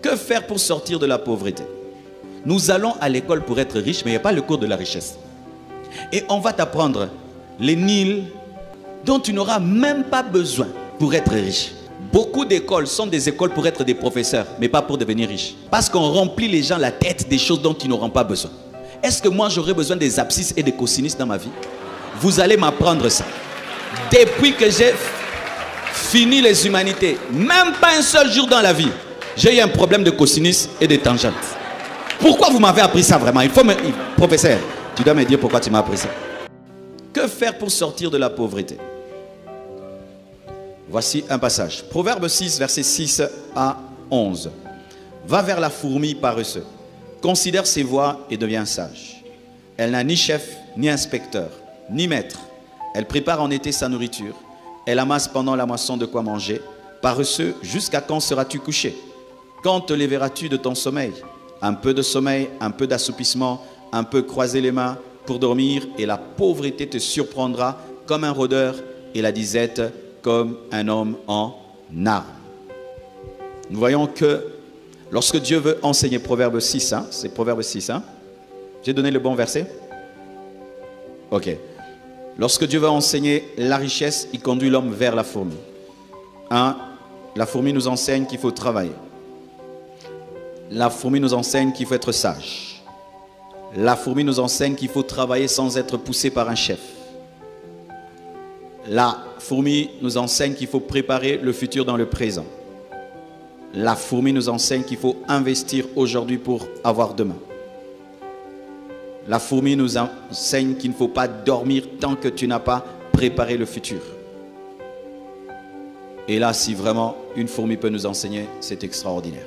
Que faire pour sortir de la pauvreté? Nous allons à l'école pour être riches, mais il n'y a pas le cours de la richesse. Et on va t'apprendre les Nils dont tu n'auras même pas besoin pour être riche. Beaucoup d'écoles sont des écoles pour être des professeurs, mais pas pour devenir riches. Parce qu'on remplit les gens la tête des choses dont ils n'auront pas besoin. Est-ce que moi j'aurais besoin des abscisses et des cosinus dans ma vie? Vous allez m'apprendre ça. Depuis que j'ai fini les humanités, même pas un seul jour dans la vie, j'ai eu un problème de cosinus et de tangentes. Pourquoi vous m'avez appris ça vraiment? Professeur, tu dois me dire pourquoi tu m'as appris ça. Que faire pour sortir de la pauvreté? Voici un passage. Proverbe 6, versets 6 à 11. Va vers la fourmi paresseuse. Considère ses voies et deviens sage. Elle n'a ni chef, ni inspecteur, ni maître. Elle prépare en été sa nourriture. Elle amasse pendant la moisson de quoi manger. Paresseux, jusqu'à quand seras-tu couché? Quand te lèveras-tu de ton sommeil? Un peu de sommeil, un peu d'assoupissement, un peu croiser les mains pour dormir, et la pauvreté te surprendra comme un rôdeur et la disette comme un homme en armes. Nous voyons que lorsque Dieu veut enseigner Proverbe 6, hein, c'est Proverbe 6, hein? J'ai donné le bon verset? Ok. Lorsque Dieu veut enseigner la richesse, il conduit l'homme vers la fourmi. La fourmi nous enseigne qu'il faut travailler. La fourmi nous enseigne qu'il faut être sage. La fourmi nous enseigne qu'il faut travailler sans être poussé par un chef. La fourmi nous enseigne qu'il faut préparer le futur dans le présent. La fourmi nous enseigne qu'il faut investir aujourd'hui pour avoir demain. La fourmi nous enseigne qu'il ne faut pas dormir tant que tu n'as pas préparé le futur. Et là, si vraiment une fourmi peut nous enseigner, c'est extraordinaire.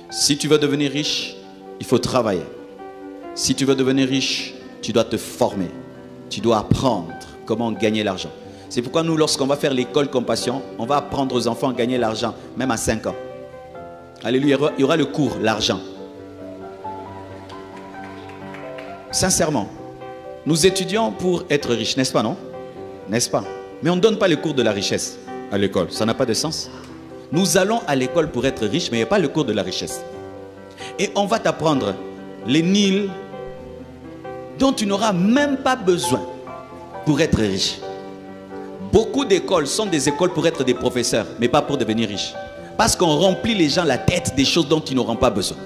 Si tu veux devenir riche, il faut travailler. Si tu veux devenir riche, tu dois te former. Tu dois apprendre comment gagner l'argent. C'est pourquoi nous, lorsqu'on va faire l'école Compassion, on va apprendre aux enfants à gagner l'argent, même à 5 ans. Alléluia, il y aura le cours, l'argent. Sincèrement, nous étudions pour être riches, n'est-ce pas, non? N'est-ce pas? Mais on ne donne pas le cours de la richesse à l'école. Ça n'a pas de sens. Nous allons à l'école pour être riches, mais il n'y a pas le cours de la richesse. Et on va t'apprendre les Nils dont tu n'auras même pas besoin pour être riche. Beaucoup d'écoles sont des écoles pour être des professeurs, mais pas pour devenir riches. Parce qu'on remplit les gens la tête des choses dont ils n'auront pas besoin.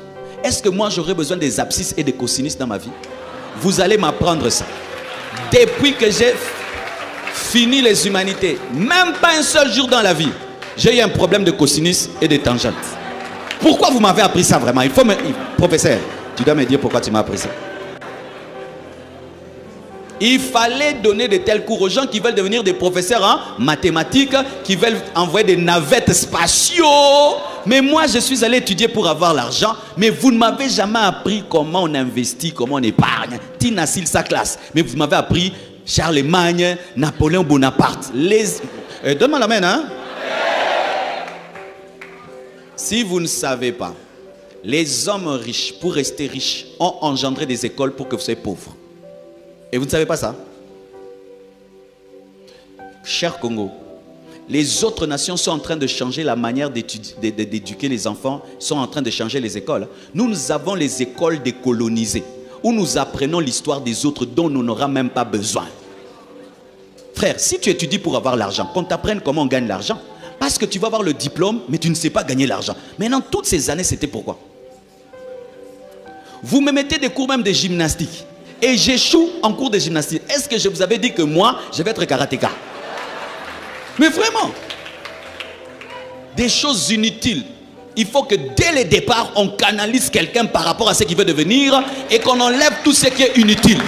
Est-ce que moi j'aurais besoin des abscisses et des cosinus dans ma vie? Vous allez m'apprendre ça. Depuis que j'ai fini les humanités, même pas un seul jour dans la vie, j'ai eu un problème de cosinus et de tangentes. Pourquoi vous m'avez appris ça vraiment? Professeur, tu dois me dire pourquoi tu m'as appris ça. Il fallait donner de tels cours aux gens qui veulent devenir des professeurs en mathématiques, qui veulent envoyer des navettes spatiaux. Mais moi, je suis allé étudier pour avoir l'argent. Mais vous ne m'avez jamais appris comment on investit, comment on épargne. Tina Sil, sa classe. Mais vous m'avez appris Charlemagne, Napoléon Bonaparte. Donne-moi la main, hein? Si vous ne savez pas, les hommes riches, pour rester riches, ont engendré des écoles pour que vous soyez pauvres. Et vous ne savez pas ça? Cher Congo, les autres nations sont en train de changer la manière d'éduquer les enfants, sont en train de changer les écoles. Nous avons les écoles décolonisées, où nous apprenons l'histoire des autres dont nous n'aurons même pas besoin. Frère, si tu étudies pour avoir l'argent, qu'on t'apprenne comment on gagne l'argent, parce que tu vas avoir le diplôme, mais tu ne sais pas gagner l'argent. Maintenant, toutes ces années, c'était pourquoi? Vous me mettez des cours même de gymnastique. Et j'échoue en cours de gymnastique. Est-ce que je vous avais dit que moi, je vais être karatéka? Mais vraiment, des choses inutiles. Il faut que dès le départ, on canalise quelqu'un par rapport à ce qu'il veut devenir et qu'on enlève tout ce qui est inutile.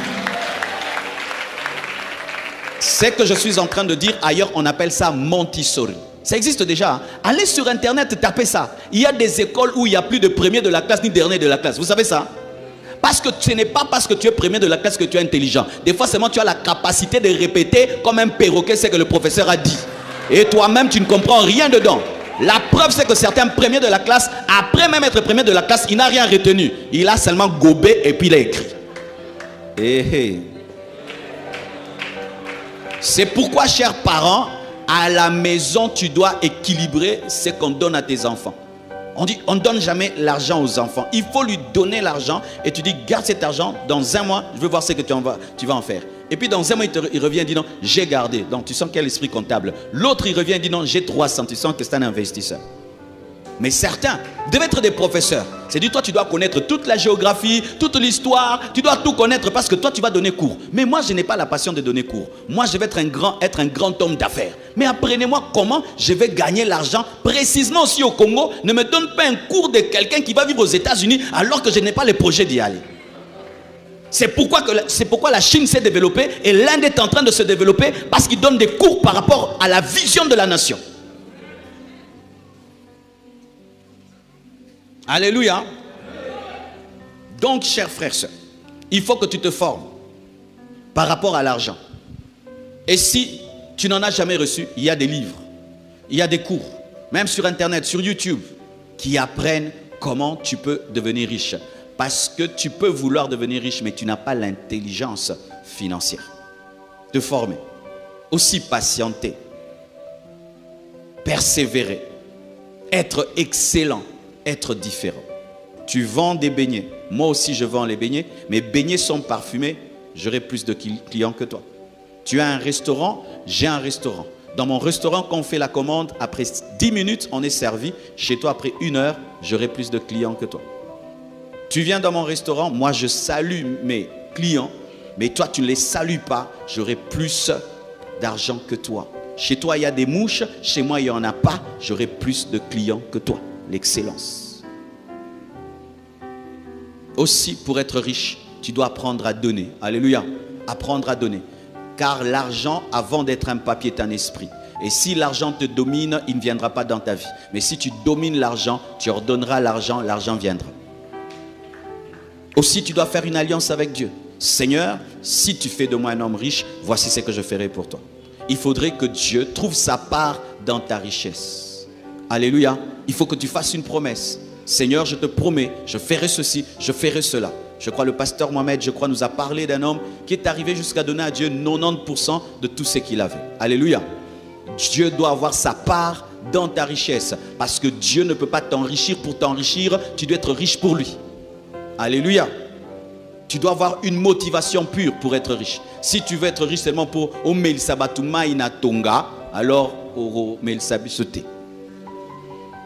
Ce que je suis en train de dire, ailleurs, on appelle ça Montessori. Ça existe déjà. Allez sur Internet, tapez ça. Il y a des écoles où il n'y a plus de premier de la classe ni dernier de la classe. Vous savez ça? Parce que ce n'est pas parce que tu es premier de la classe que tu es intelligent. Des fois, seulement tu as la capacité de répéter comme un perroquet ce que le professeur a dit. Et toi-même, tu ne comprends rien dedans. La preuve, c'est que certains premiers de la classe, après même être premier de la classe, il n'a rien retenu. Il a seulement gobé et puis il a écrit. C'est pourquoi, chers parents, à la maison, tu dois équilibrer ce qu'on donne à tes enfants. On dit, on ne donne jamais l'argent aux enfants. Il faut lui donner l'argent et tu dis, garde cet argent, dans un mois, je veux voir ce que tu vas en faire. Et puis dans un mois, il revient et dit non, j'ai gardé. Donc tu sens quel esprit comptable. L'autre, il revient et dit non, j'ai 300. Tu sens que c'est un investisseur. Mais certains devaient être des professeurs. C'est dit, toi, tu dois connaître toute la géographie, toute l'histoire. Tu dois tout connaître parce que toi, tu vas donner cours. Mais moi, je n'ai pas la passion de donner cours. Moi, je vais être un grand homme d'affaires. Mais apprenez-moi comment je vais gagner l'argent précisément aussi au Congo. Ne me donne pas un cours de quelqu'un qui va vivre aux États-Unis alors que je n'ai pas le projet d'y aller. C'est pourquoi la Chine s'est développée et l'Inde est en train de se développer parce qu'ils donnent des cours par rapport à la vision de la nation. Alléluia. Donc, chers frères et sœurs, il faut que tu te formes par rapport à l'argent. Et si tu n'en as jamais reçu, il y a des livres, il y a des cours, même sur Internet, sur YouTube, qui apprennent comment tu peux devenir riche. Parce que tu peux vouloir devenir riche, mais tu n'as pas l'intelligence financière. Te former, aussi patienter, persévérer, être excellent, être différent. Tu vends des beignets, moi aussi je vends les beignets. Mes beignets sont parfumés, j'aurai plus de clients que toi. Tu as un restaurant, j'ai un restaurant. Dans mon restaurant, quand on fait la commande, après 10 minutes, on est servi. Chez toi, après 1 heure, j'aurai plus de clients que toi. Tu viens dans mon restaurant, moi je salue mes clients, mais toi tu ne les salues pas, j'aurai plus d'argent que toi. Chez toi il y a des mouches, chez moi il n'y en a pas, j'aurai plus de clients que toi. L'excellence. Aussi, pour être riche, tu dois apprendre à donner. Alléluia. Apprendre à donner. Car l'argent, avant d'être un papier, est un esprit. Et si l'argent te domine, il ne viendra pas dans ta vie. Mais si tu domines l'argent, tu ordonneras l'argent, l'argent viendra. Aussi, tu dois faire une alliance avec Dieu. Seigneur, si tu fais de moi un homme riche, voici ce que je ferai pour toi. Il faudrait que Dieu trouve sa part dans ta richesse. Alléluia. Il faut que tu fasses une promesse. Seigneur, je te promets, je ferai ceci, je ferai cela. Je crois le pasteur Mohamed, nous a parlé d'un homme qui est arrivé jusqu'à donner à Dieu 90% de tout ce qu'il avait. Alléluia. Dieu doit avoir sa part dans ta richesse. Parce que Dieu ne peut pas t'enrichir pour t'enrichir. Tu dois être riche pour lui. Alléluia. Tu dois avoir une motivation pure pour être riche. Si tu veux être riche seulement pour Omel Sabatuma Inatonga, alors Omel Sabisote.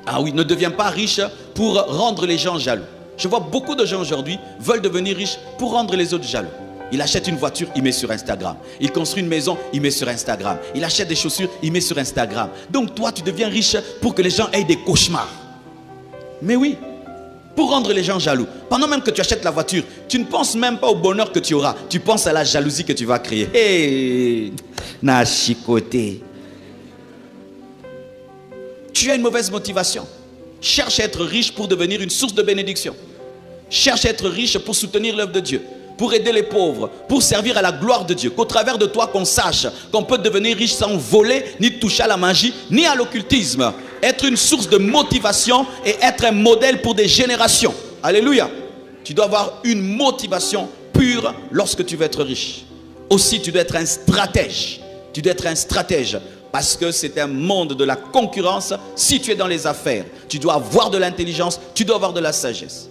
Ah oui, ne deviens pas riche pour rendre les gens jaloux. Je vois beaucoup de gens aujourd'hui veulent devenir riches pour rendre les autres jaloux. Il achète une voiture, il met sur Instagram. Il construit une maison, il met sur Instagram. Il achète des chaussures, il met sur Instagram. Donc toi, tu deviens riche pour que les gens aient des cauchemars. Mais oui, pour rendre les gens jaloux. Pendant même que tu achètes la voiture, tu ne penses même pas au bonheur que tu auras. Tu penses à la jalousie que tu vas créer. Hé, Nachikoté. Tu as une mauvaise motivation. Cherche à être riche pour devenir une source de bénédiction. Cherche à être riche pour soutenir l'œuvre de Dieu, pour aider les pauvres, pour servir à la gloire de Dieu. Qu'au travers de toi, qu'on sache qu'on peut devenir riche sans voler, ni toucher à la magie, ni à l'occultisme. Être une source de motivation et être un modèle pour des générations. Alléluia. Tu dois avoir une motivation pure lorsque tu veux être riche. Aussi, tu dois être un stratège. Tu dois être un stratège. Parce que c'est un monde de la concurrence. Si tu es dans les affaires, tu dois avoir de l'intelligence, tu dois avoir de la sagesse.